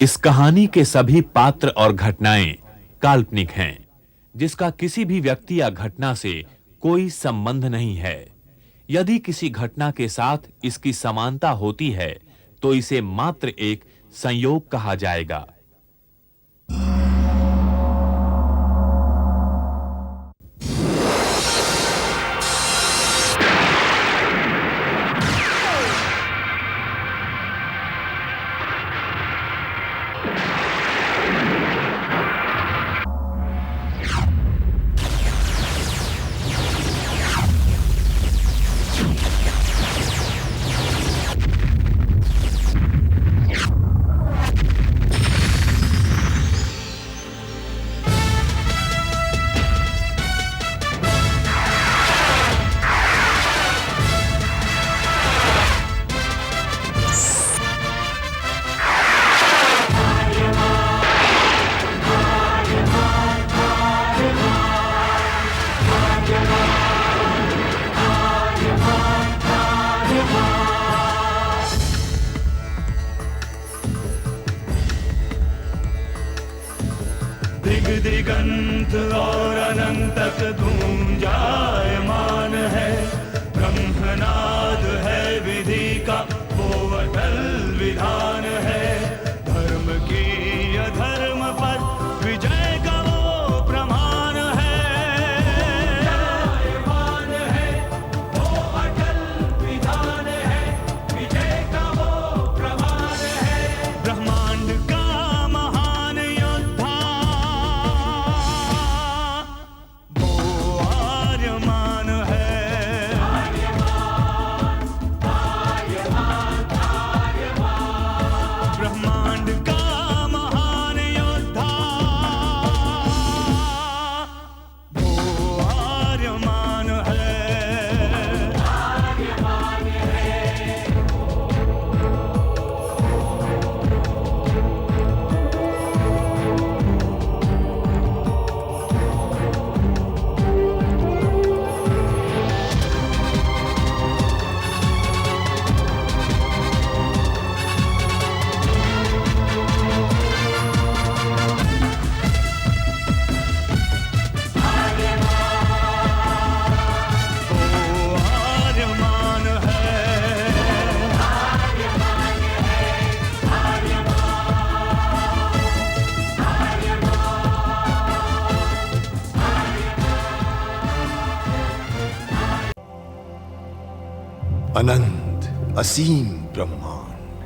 इस कहानी के सभी पात्र और घटनाएं काल्पनिक हैं, जिसका किसी भी व्यक्ति या घटना से कोई संबंध नहीं है। यदि किसी घटना के साथ इसकी समानता होती है, तो इसे मात्र एक संयोग कहा जाएगा। दिगंत और अनंत तक गूंजायमान है। ब्रह्मनाद है विधि का वो अटल विधान है। धर्म की अधर्म पर विजय का वो प्रमाण है। जायमान है वो अटल विधान है। विजय का वो प्रमाण है। ब्रह्मांड का महान योद्धा ब्रह्मांड का महान योद्धा वो आर्यमान है। अनंत असीम ब्रह्मांड,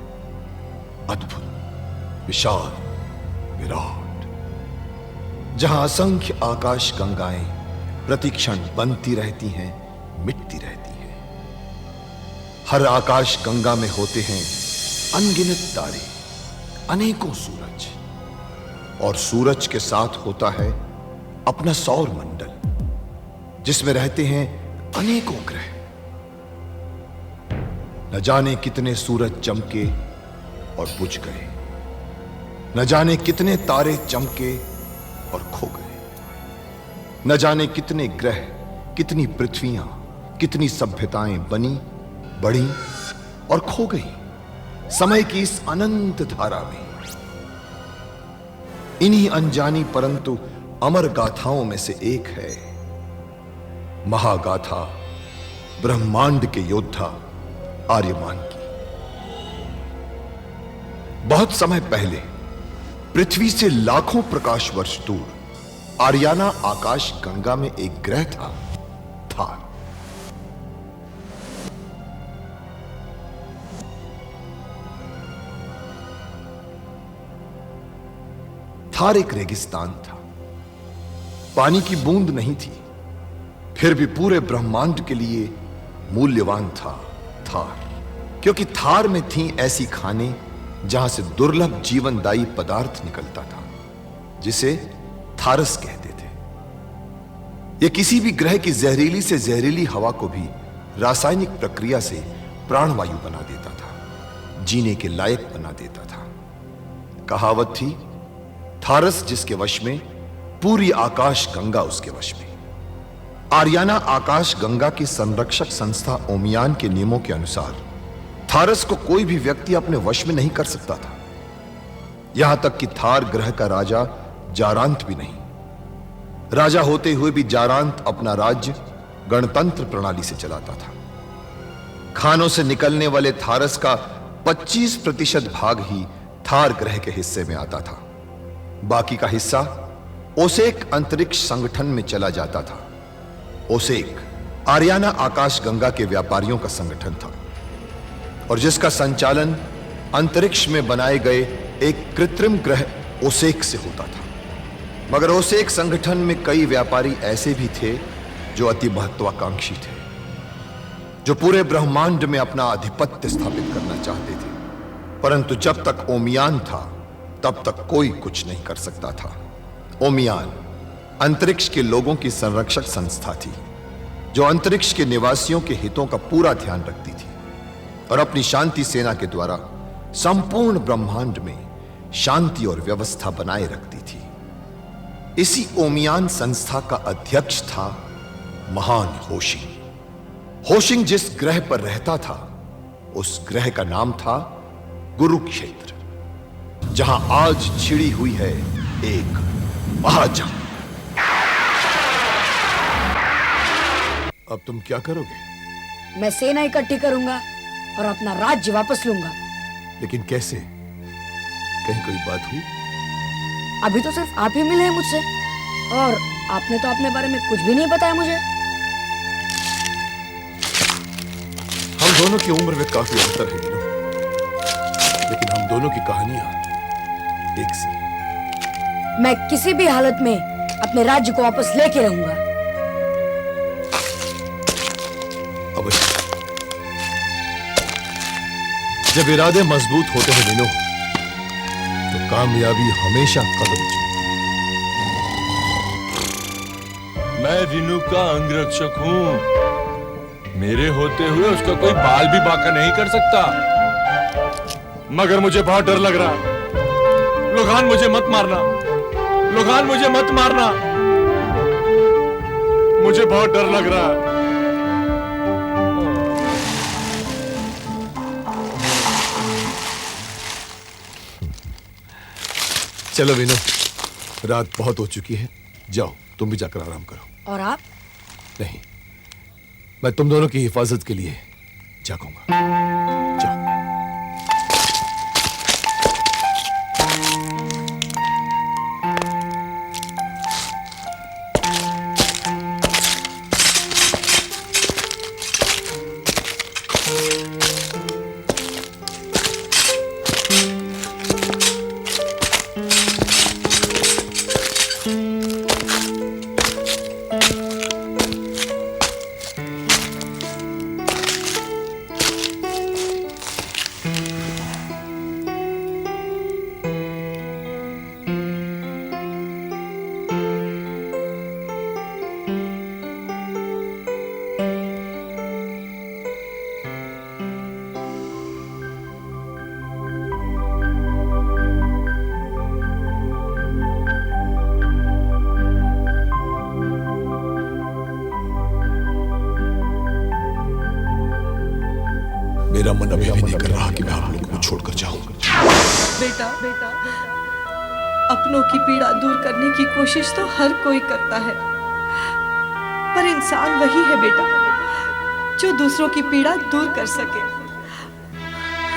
अद्भुत विशाल विराट, जहां असंख्य आकाश गंगाएं प्रतिक्षण बनती रहती हैं, मिटती रहती हैं। हर आकाश गंगा में होते हैं अनगिनत तारे, अनेकों सूरज, और सूरज के साथ होता है अपना सौर मंडल, जिसमें रहते हैं अनेकों ग्रह। न जाने कितने सूरज चमके और बुझ गए, न जाने कितने तारे चमके और खो गए, न जाने कितने ग्रह, कितनी पृथ्वियां, कितनी सभ्यताएं बनी, बढ़ी और खो गई समय की इस अनंत धारा में। इन्हीं अनजानी परंतु अमर गाथाओं में से एक है महागाथा ब्रह्मांड के योद्धा आर्यमान की। बहुत समय पहले पृथ्वी से लाखों प्रकाश वर्ष दूर आर्याना आकाश गंगा में एक ग्रह था, थार। थार एक रेगिस्तान था, पानी की बूंद नहीं थी, फिर भी पूरे ब्रह्मांड के लिए मूल्यवान था थार, क्योंकि थार में थी ऐसी खाने जहां से दुर्लभ जीवनदायी पदार्थ निकलता था, जिसे थारस कहते थे। यह किसी भी ग्रह की जहरीली से जहरीली हवा को भी रासायनिक प्रक्रिया से प्राणवायु बना देता था, जीने के लायक बना देता था। कहावत थी, थारस जिसके वश में, पूरी आकाश गंगा उसके वश में। आर्याना आकाश गंगा की संरक्षक संस्था ओमियान के नियमों के अनुसार थारस को कोई भी व्यक्ति अपने वश में नहीं कर सकता था। यहां तक कि थार ग्रह का राजा जारांत भी नहीं। राजा होते हुए भी जारांत अपना राज्य गणतंत्र प्रणाली से चलाता था। खानों से निकलने वाले थारस का 25% भाग ही थार ग्रह के हिस्से में आता था। बाकी का हिस्सा ओसेक अंतरिक्ष संगठन में चला जाता था। ओसेक आर्याना आकाश गंगा के व्यापारियों का संगठन था और जिसका संचालन अंतरिक्ष में बनाए गए एक कृत्रिम ग्रह ओसेक से होता था। मगर ओसेक संगठन में कई व्यापारी ऐसे भी थे जो अति महत्वाकांक्षी थे, जो पूरे ब्रह्मांड में अपना आधिपत्य स्थापित करना चाहते थे। परंतु जब तक ओमियान था तब तक कोई कुछ नहीं कर सकता था। ओमियान अंतरिक्ष के लोगों की संरक्षक संस्था थी जो अंतरिक्ष के निवासियों के हितों का पूरा ध्यान रखती थी और अपनी शांति सेना के द्वारा संपूर्ण ब्रह्मांड में शांति और व्यवस्था बनाए रखती थी। इसी ओमियान संस्था का अध्यक्ष था महान होशिंग। होशिंग जिस ग्रह पर रहता था उस ग्रह का नाम था कुरुक्षेत्र, जहां आज छिड़ी हुई है एक महाजंग। अब तुम क्या करोगे? मैं सेना इकट्ठी करूंगा और अपना राज्य वापस लूंगा। लेकिन कैसे? कहीं कोई बात हुई? अभी तो सिर्फ आप ही मिले हैं मुझसे और आपने तो अपने बारे में कुछ भी नहीं बताया मुझे। हम दोनों की उम्र में काफी अंतर है वीनू, लेकिन हम दोनों की कहानियां एक सी है। मैं किसी भी हालत में अपने राज्य को वापस लेके रहूंगा। अवश्य। जब इरादे मजबूत होते हैं वीनू, तो कामयाबी हमेशा कदम चूमती है। मैं विनू का अंगरक्षक हूं। मेरे होते हुए उसका कोई बाल भी बांका नहीं कर सकता। मगर मुझे बहुत डर लग रहा है। लोगान मुझे मत मारना, लोगान मुझे मत मारना। मुझे बहुत डर लग रहा है। चलो वीनू, रात बहुत हो चुकी है, जाओ तुम भी जाकर आराम करो। और आप? नहीं, मैं तुम दोनों की हिफाजत के लिए जागूंगा। जाओ। मेरा मन अभी भी नहीं कर रहा कि मैं आप लोगों को छोड़कर जाऊं। बेटा, अपनों की पीड़ा दूर करने की कोशिश तो हर कोई करता है, पर इंसान वही है बेटा जो दूसरों की पीड़ा दूर कर सके।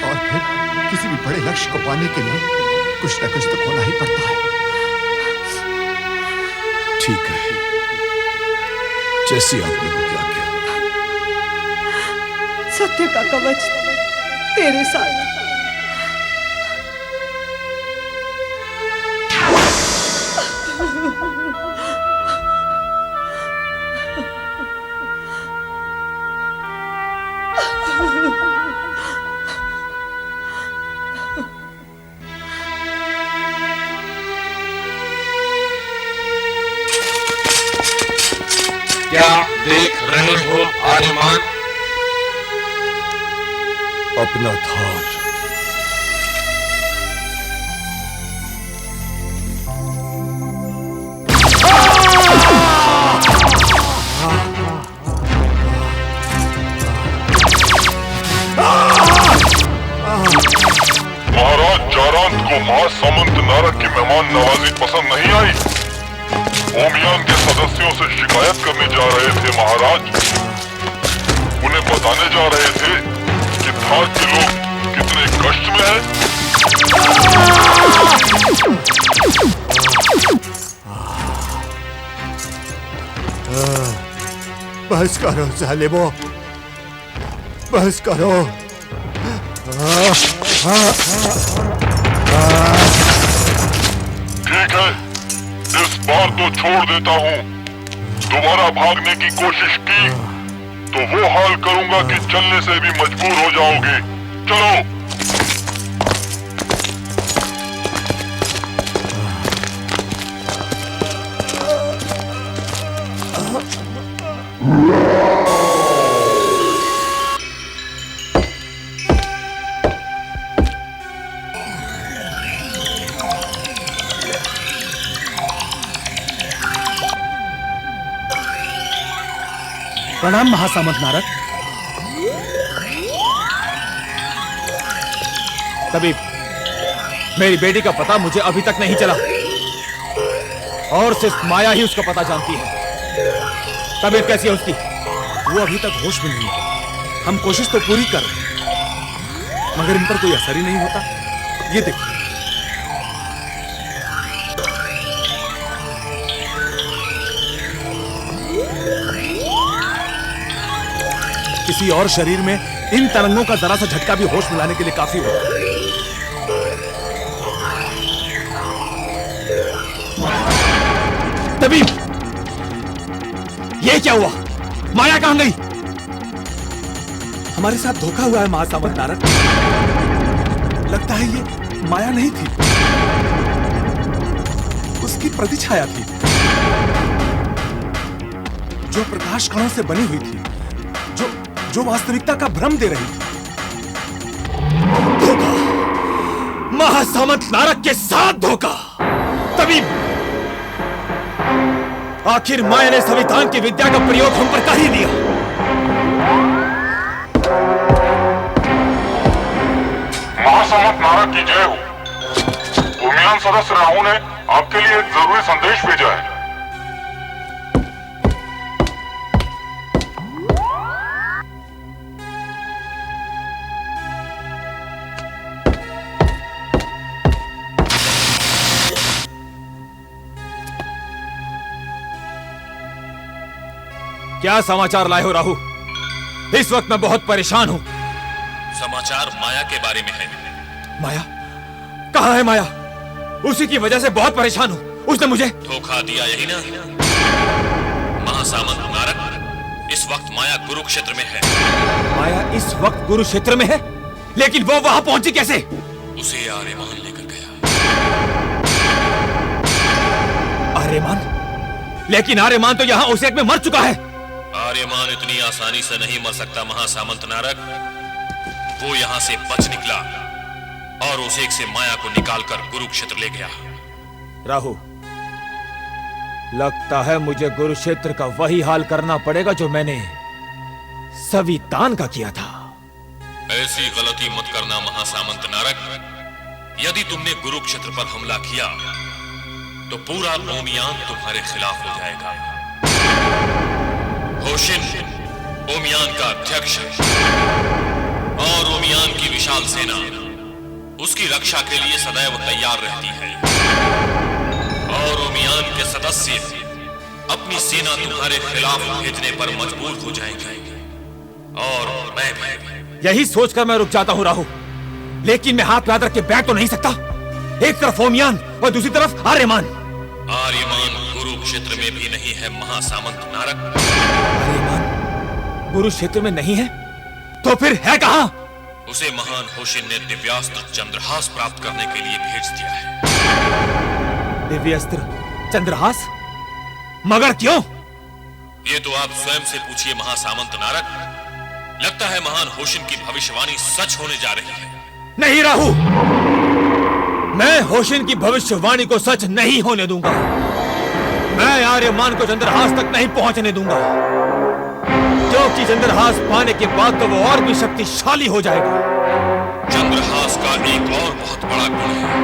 और फिर किसी भी बड़े लक्ष्य को पाने के लिए कुछ न कुछ तो खोना ही पड़ता है। ठीक है, जैसी आप लोगों की आज्ञा। सत्य का कवच तेरे साथ। क्या देख रहे हो आर्यमान? अपना थार। महाराज जारांत को मार महासामंत नारद की मेहमान नवाजी पसंद नहीं आई। ओमियान के सदस्यों से शिकायत करने जा रहे थे महाराज। उन्हें बताने जा रहे थे कि थार के लोग कितने कष्ट में हैं। बस करो जालिमो, बस करो। ठीक है, इस बार तो छोड़ देता हूँ। दोबारा भागने की कोशिश की तो वो हाल करूंगा कि चलने से भी मजबूर हो जाओगे। चलो। प्रणाम महासामंत नारद। तबीब, मेरी बेटी का पता मुझे अभी तक नहीं चला और सिर्फ माया ही उसका पता जानती है। तबीयत कैसी है उसकी? वो अभी तक होश में नहीं है। हम कोशिश तो पूरी कर रहे हैं मगर इन पर कोई असर ही नहीं होता। ये देखो। किसी और शरीर में इन तरंगों का जरा सा झटका भी होश मिलाने के लिए काफी होता है। तभी ये क्या हुआ? माया कहां गई? हमारे साथ धोखा हुआ है महासामंत नारद। लगता है ये माया नहीं थी, उसकी प्रतिछाया थी जो प्रकाश कणों से बनी हुई थी, जो वास्तविकता का भ्रम दे रही थी। धोखा, महासामंत नारद के साथ धोखा। तभी आखिर माया ने संविधान की विद्या का प्रयोग हम पर कर ही दिया। महासामंत नारद की जय हो। ओमियान सदस्य राहु ने आपके लिए एक जरूरी संदेश भेजा है। क्या समाचार लाए हो राहु? इस वक्त मैं बहुत परेशान हूं। समाचार माया के बारे में है। माया? कहां है माया? उसी की वजह से बहुत परेशान हूं। उसने मुझे धोखा दिया, यही ना? महासामंत नारद, इस वक्त माया कुरुक्षेत्र में है। माया इस वक्त कुरुक्षेत्र में है? लेकिन वो वहां पहुंची कैसे? उसे आर्यमान लेकर गया। आर्यमान? लेकिन आर्यमान तो यहां उस एक में मर चुका है। आर्यमान इतनी आसानी से नहीं मर सकता महासामंत नारद। वो यहां से बच निकला और उस एक से माया को निकालकर कुरुक्षेत्र ले गया। राहु, लगता है मुझे कुरुक्षेत्र का वही हाल करना पड़ेगा जो मैंने संविधान का किया था। ऐसी गलती मत करना महासामंत नारद। यदि तुमने कुरुक्षेत्र पर हमला किया तो पूरा ओमियान तुम्हारे खिलाफ हो जाएगा। होशिन ओमियान का अध्यक्ष और ओमियान की विशाल सेना उसकी रक्षा के लिए सदैव तैयार रहती है और ओमियान के सदस्य अपनी सेना तुम्हारे खिलाफ भेजने पर मजबूर हो जाएंगे। और मैं भी यही सोचकर मैं रुक जाता हूं राहु। लेकिन मैं हाथ पे हाथ रख के बैठ तो नहीं सकता। एक तरफ ओमियान और दूसरी तरफ आर्यमान। आर्यमान कुरुक्षेत्र में भी नहीं है महासामंत नारद। आर्यमान कुरुक्षेत्र में नहीं है तो फिर है कहां? उसे महान होशिन ने दिव्यास्त्र चंद्रहास प्राप्त करने के लिए भेज दिया है। दिव्यास्त्र चंद्रहास? मगर क्यों? ये तो आप स्वयं से पूछिए महासामंत नारद। लगता है महान होशिन की भविष्यवाणी सच होने जा रही है। नहीं राहु, मैं होशिन की भविष्यवाणी को सच नहीं होने दूंगा। मैं आर्यमान को चंद्रहास तक नहीं पहुंचने दूंगा, क्योंकि चंद्रहास पाने के बाद तो वो और भी शक्तिशाली हो जाएगा। चंद्रहास का एक और बहुत बड़ा गुण है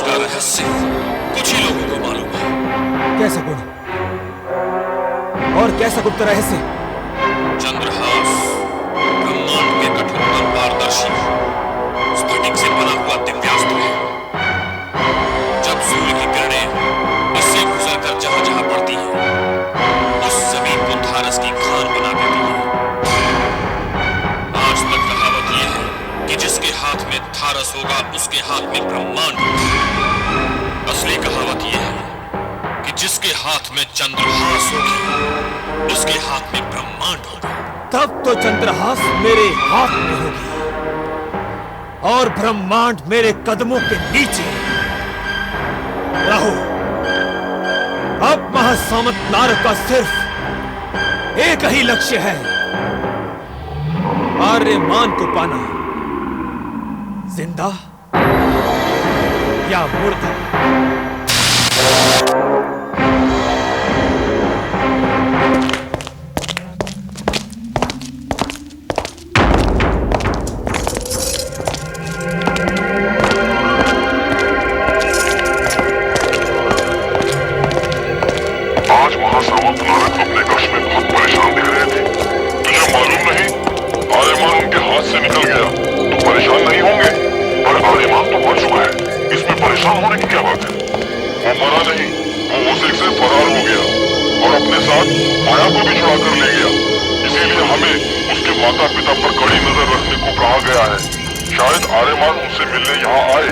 इसका रहस्य कुछ ही लोगों को मालूम है। कैसा गुण और कैसा गुप्त रहस्य? चंद्रहास ब्रह्मांड के कठोरतम पारदर्शी स्फटिक से बना हुआ दिव्यास्त्र है। जब सूर्य की किरणें इससे गुजरकर जहां जहां पड़ती हैं, उस जमीन को थारस की खान बना देती है। आज तक कहावत यह है कि जिसके हाथ में थारस होगा उसके हाथ में ब्रह्मांड होगा। असली कहावत यह है कि जिसके हाथ में चंद्रहास होगी उसके हाथ में ब्रह्मांड होगा। तब तो चंद्रहास मेरे हाथ में होगी और ब्रह्मांड मेरे कदमों के नीचे। राहु, अब महासामंत नारद का सिर्फ एक ही लक्ष्य है, आर्यमान को पाना, जिंदा या मुर्दा। आज महासामंत नारद अपने कक्ष में बहुत परेशान दिख रहे थे। तुझे मालूम नहीं, आर्यमान उनके हाथ से निकल गया तो परेशान नहीं होंगे, पर आर्यमान तो मर चुका है, इसमें परेशान होने की क्या बात है? वो मरा नहीं, वो ओसेक से फरार हो गया और अपने साथ माया को भी छुड़ा कर ले गया। इसीलिए हमें उसके माता पिता पर कड़ी नजर रखने को कहा गया है। शायद आर्यमान उनसे मिलने यहाँ आए।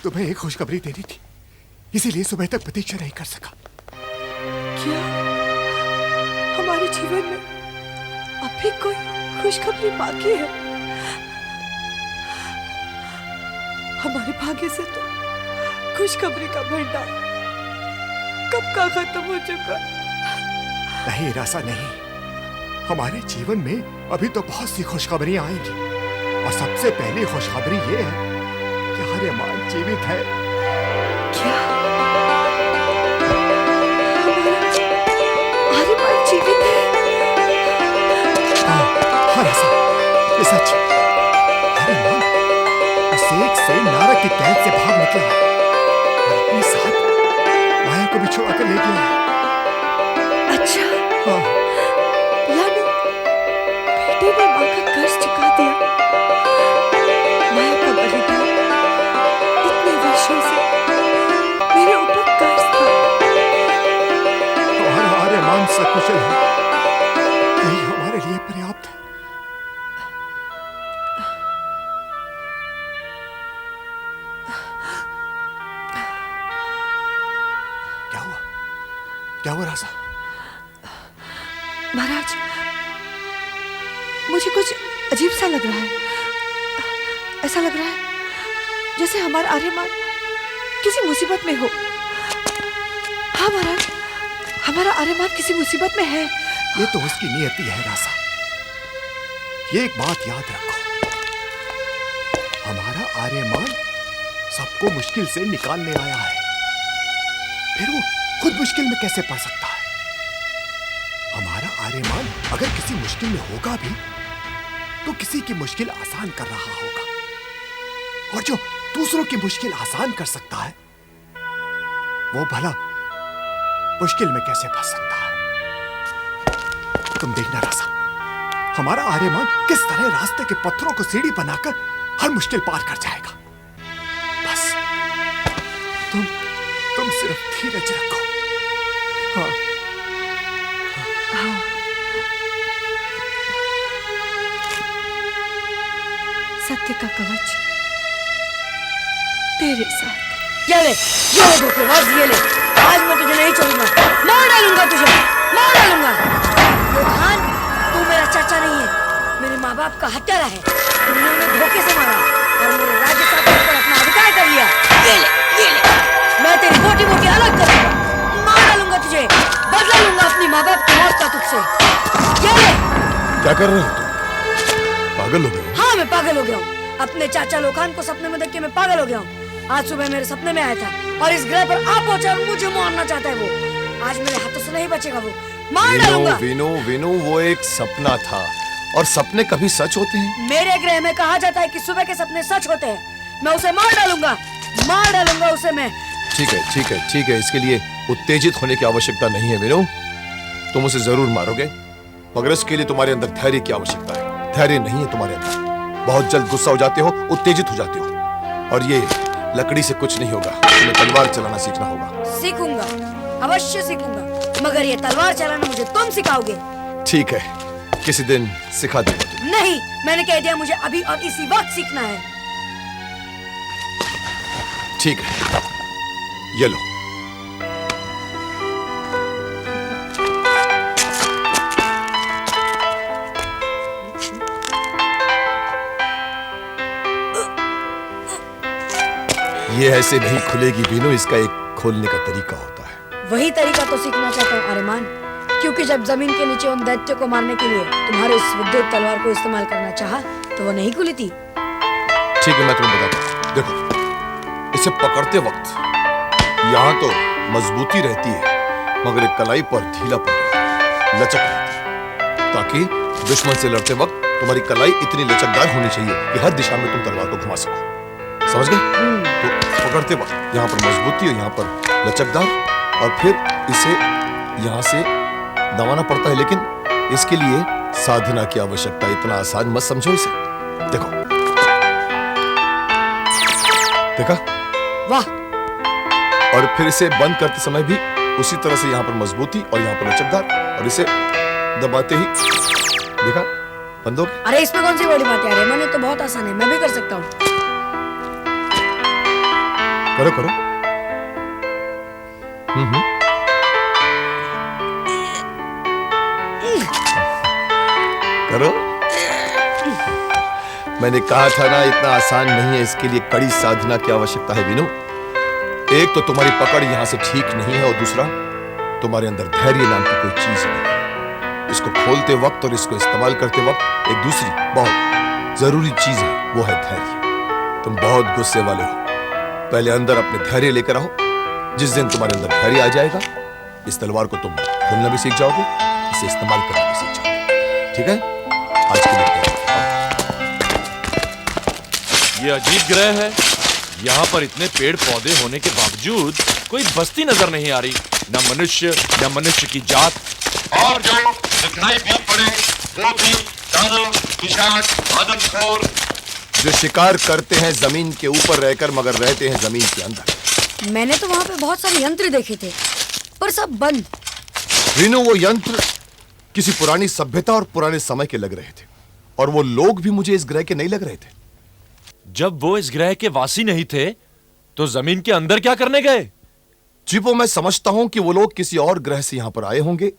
तुम्हें एक खुशखबरी देनी थी, इसीलिए सुबह तक प्रतीक्षा नहीं कर सका। क्या हमारे जीवन में अब भी कोई खुशखबरी बाकी है? हमारे भाग्य से तो खुशखबरी का भंडार कब का खत्म हो चुका। नहीं रासा, नहीं, हमारे जीवन में अभी तो बहुत सी खुशखबरियां आएंगी और सबसे पहली खुशखबरी ये है कि आर्यमान जीवित है। क्या आर्यमान जीवित है? हाँ रासा, ये सच। आर्यमान ओसेक से नारद की कैद से भाग निकला है और अपने साथ माया को भी छुड़ा कर ले गया है। अच्छा, हाँ। यानी बेटे ने माँ का कर्ज चुका दिया। माया का बलिदान इतने वर्षों से मेरे ऊपर कर्ज था। हमारा आर्यमान सकुशल है, यही हमारे लिए पर्याप्त है। क्या हुआ रासा? महाराज, मुझे कुछ अजीब सा लग रहा है। ऐसा लग रहा है जैसे हमारा आर्यमान किसी मुसीबत में हो। हाँ महाराज, हमारा आर्यमान किसी मुसीबत में है। ये तो उसकी नियति है रासा। ये एक बात याद रखो, हमारा आर्यमान सबको मुश्किल से निकालने आया है, फिर वो खुद मुश्किल में कैसे पड़ सकता है? हमारा आर्यमान अगर किसी मुश्किल में होगा भी तो किसी की मुश्किल आसान कर रहा होगा, और जो दूसरों की मुश्किल आसान कर सकता है वो भला मुश्किल में कैसे फंस सकता है? तुम देखना रासा, हमारा आर्यमान किस तरह रास्ते के पत्थरों को सीढ़ी बनाकर हर मुश्किल पार कर जाएगा। बस तुम सिर्फ धीरज रखो। हाँ। सत्य का कवच तेरे साथ। ये ले धोखेबाज, ये ले। आज मैं तुझे नहीं छोड़ूंगा, मार डालूंगा तुझे, मार डालूंगा। लोखान, तू मेरा चाचा नहीं है, मेरे माँ बाप का हत्यारा है। तुमने उन्हें धोखे से मारा और मेरे राज्य शासन पर अपना अधिकार कर लिया। ये ले, मैं तेरी मोटी मोटी अलग करूंगा, मार डालूंगा तुझे, बदला लूंगा अपनी माँ बाप की मौत का तुझसे। ये ले। क्या कर रहे हो तुम? पागल हो गए? हाँ, मैं पागल हो गया हूँ। अपने चाचा लोखान को सपने में देख के मैं पागल हो गया हूँ। आज सुबह मेरे सपने में आया था और इस ग्रह पर आ पहुंचा और मुझे मारना चाहता है वो। आज मेरे हाथों से नहीं बचेगा वो, मार डालूंगा। विनु, वो एक सपना था और सपने कभी सच होते हैं? मेरे ग्रह में कहा जाता है कि सुबह के सपने सच होते हैं। मैं उसे मार डालूंगा उसे मैं। ठीक है। इसके लिए उत्तेजित होने की आवश्यकता नहीं है विनु। तुम उसे जरूर मारोगे, मगर इसके लिए तुम्हारे अंदर धैर्य की आवश्यकता है। धैर्य नहीं है तुम्हारे अंदर, बहुत जल्द गुस्सा हो जाते हो, उत्तेजित हो जाते हो। और ये लकड़ी से कुछ नहीं होगा, तुम्हें तलवार चलाना सीखना होगा। सीखूंगा, अवश्य सीखूंगा, मगर ये तलवार चलाना मुझे तुम सिखाओगे। ठीक है, किसी दिन सिखा दूंगा तुम्हें। नहीं, मैंने कह दिया मुझे अभी और इसी वक्त सीखना है। ठीक है, ये लो। ये ऐसे नहीं खुलेगी बीनू, इसका एक खोलने का तरीका होता है। वही तरीका तो सीखना चाहता हूँ आर्यमान, क्योंकि जब जमीन के नीचे उन दैत्यों को मारने के लिए तुम्हारे इस विद्युत तलवार को इस्तेमाल करना चाहा तो वो नहीं खुली थी। ठीक है, मैं तुम्हें बताता हूँ। देखो, इसे पकड़ते वक्त यहाँ तो मजबूती रहती है, मगर एक कलाई पर ढीलापन रहता, लचक रहती है, ताकि दुश्मन से लड़ते वक्त तुम्हारी कलाई इतनी लचकदार होनी चाहिए कि हर दिशा में तुम तलवार को घुमा सको। समझ गए? तो पकड़ते वक्त यहाँ पर मजबूती और यहाँ पर लचकदार, और फिर इसे यहाँ से दबाना पड़ता है, लेकिन इसके लिए साधना की आवश्यकता। इतना आसान मत समझो इसे। देखो, देखा? वाह। और फिर इसे बंद करते समय भी उसी तरह से यहाँ पर मजबूती और यहाँ पर लचकदार, और इसे दबाते ही देखा बंद हो गया। अरे इसमें कौन सी बड़ी बात है यार, मैंने तो बहुत आसान है, मैं भी कर सकता हूँ। करो। करो। मैंने कहा था ना, इतना आसान नहीं है, इसके लिए कड़ी साधना की आवश्यकता है विनु। एक तो तुम्हारी पकड़ यहां से ठीक नहीं है, और दूसरा तुम्हारे अंदर धैर्य नाम की कोई चीज नहीं है। इसको खोलते वक्त और इसको इस्तेमाल करते वक्त एक दूसरी बहुत जरूरी चीज है, वो है धैर्य। तुम बहुत गुस्से वाले हो, पहले अंदर अपने धैर्य लेकर आओ। जिस दिन तुम्हारे अंदर धैर्य आ जाएगा, इस तलवार को तुम खोलना भी सीख जाओगे, इसे इस्तेमाल करना भी सीख जाओगे। ठीक है? आज के लिए ये अजीब ग्रह है, यहाँ पर इतने पेड़ पौधे होने के बावजूद कोई बस्ती नजर नहीं आ रही, न मनुष्य न मनुष्य की जात। और जो दिखाई भी पड़े वो भी दानव, पिशाच, आदमखोर, जो शिकार करते हैं जमीन के ऊपर रहकर, मगर रहते हैं जमीन के अंदर। मैंने तो वहाँ पे बहुत सारे यंत्र देखे थे, पर सब बंद। रीनू, वो यंत्र किसी पुरानी सभ्यता और पुराने समय के लग रहे थे, और वो लोग भी मुझे इस ग्रह के नहीं लग रहे थे। जब वो इस ग्रह के वासी नहीं थे, तो जमीन के अंदर क्या करने गए? चिपो, मैं समझता हूं कि वो लोग किसी और ग्रह से यहां पर आए होंगे,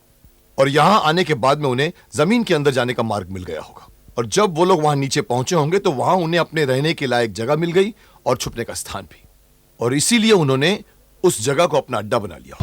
और यहां आने के बाद में उन्हें जमीन के अंदर जाने का मार्ग मिल गया होगा। और जब वो लोग वहां नीचे पहुंचे होंगे, तो वहां उन्हें अपने रहने के लायक जगह मिल गई और छुपने का स्थान भी, और इसीलिए उन्होंने उस जगह को अपना अड्डा बना लिया।